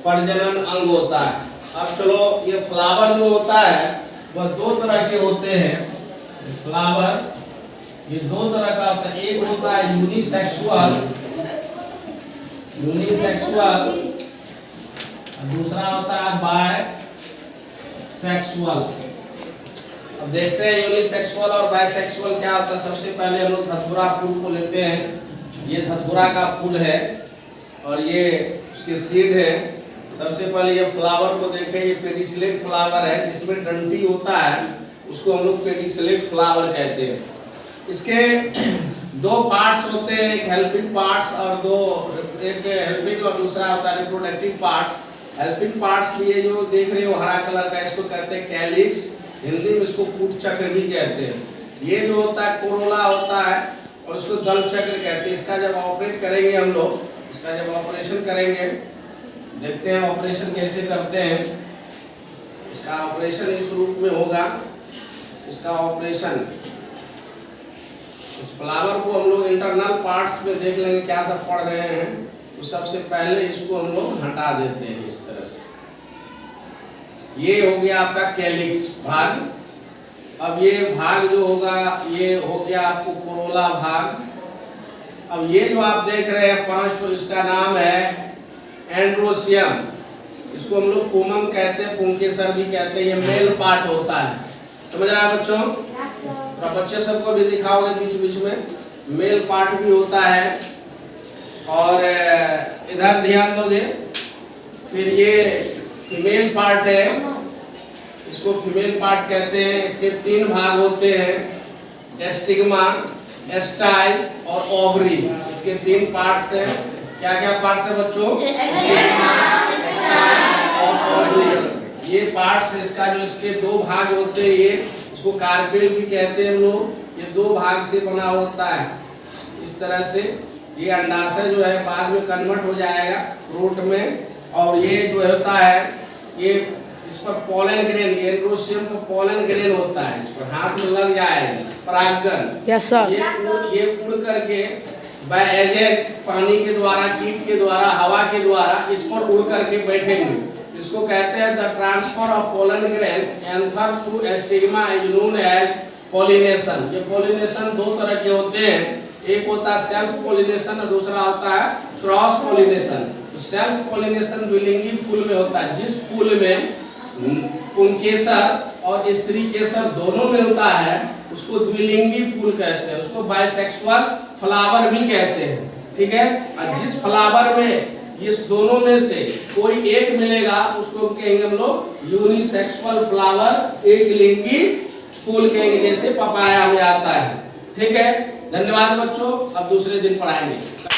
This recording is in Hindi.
प्रजनन अंग होता है। अब चलो ये फ्लावर जो होता है वह दो तरह के होते हैं। फ्लावर ये दो तरह का होता है, एक होता है यूनिसेक्सुअल और दूसरा होता है बायसेक्सुअल। अब देखते हैं यूनिसेक्सुअल और बायसेक्सुअल क्या होता है। सबसे पहले हम लोग धतूरा फूल को लेते हैं। ये धतूरा का फूल है और ये उसके सीड है। सबसे पहले ये फ्लावर को देखें, ये पेडिसिलेट फ्लावर है जिसमें डंठी होता है, उसको हम लोग पेडिसिलेट फ्लावर कहते हैं। इसके दो पार्ट्स होते हैं, एक हेल्पिंग पार्ट्स और एक हेल्पिंग और दूसरा होता है रिप्रोडक्टिव पार्ट्स। हेल्पिंग पार्ट्स ये जो देख रहे हो हरा कलर का, इसको कहते हैं कैलिक्स, हिंदी में इसको कूट चक्र भी कहते हैं। ये जो होता है कोरोला होता है और उसको दल चक्र कहते हैं। इसका जब ऑपरेट करेंगे हम लोग, इसका जब ऑपरेशन करेंगे, देखते हैं ऑपरेशन कैसे करते हैं। इसका ऑपरेशन इस रूप में होगा। इसका ऑपरेशन, इस फ्लावर को हम लोग इंटरनल पार्ट्स में देख लेंगे क्या सब पढ़ रहे हैं। तो सबसे पहले इसको हम लोग हटा देते हैं इस तरह से। ये हो गया आपका कैलिक्स भाग। अब ये भाग जो होगा ये हो गया आपको कोरोला भाग। अब ये जो आप देख रहे हैं 5 तो इसका नाम है एंड्रोसियम। इसको हम लोग पोमम कहते हैं, पुंकेसर भी कहते हैं। ये मेल पार्ट होता है, समझ रहा है बच्चों? और बच्चे सबको भी दिखाओगे बीच बीच में। मेल पार्ट भी होता है। और इधर ध्यान दोगे, फिर ये फीमेल पार्ट है, इसको फीमेल पार्ट कहते हैं। इसके 3 भाग होते हैं, स्टिग्मा, स्टाइल और ओवरी। इसके 3 पार्ट्स हैं। क्या क्या पार्ट्स है बच्चों? ये पार्ट्स इसका जो इसके 2 भाग होते हैं, ये इसको कार्पेल भी कहते हैं हम लोग। ये 2 भाग से बना होता है इस तरह से। ये अंडाशय जो है बाद में कन्वर्ट हो जाएगा फ्रूट में। और ये जो होता है ये इस पर पोलन ग्रेन, ये एंड्रोसियम को पोलन ग्रेन होता है, इस पर हाथ में लग जाएगा परागकण। Yes sir. ये उड़ करके बाय एजेंट, पानी के द्वारा, कीट के द्वारा, हवा के द्वारा इस पर उड़ करके बैठेंगे। इसको कहते हैं the transfer of pollen grain anther through stigma is known as pollination. ये पॉलिनेशन 2 तरह के होते हैं, एक होता है सेल्फ पॉलिनेशन और दूसरा होता है क्रॉस पॉलिनेशन। तो सेल्फ पॉलिनेशन द्विलिंगी फूल में होता है, जिस फूल में पुंकेसर और स्त्री केसर दोनों मिलता है उसको द्विलिंगी फूल कहते हैं, उसको बाइसेक्सुअल फ्लावर भी कहते हैं। ठीक है? और जिस फ्लावर में इस दोनों में से कोई एक मिलेगा उसको कहेंगे हम लोग यूनिसेक्सुअल फ्लावर, एक लिंगी फूल कहेंगे, जैसे पपाया में आता है। ठीक है? धन्यवाद बच्चों, अब दूसरे दिन पढ़ाएंगे।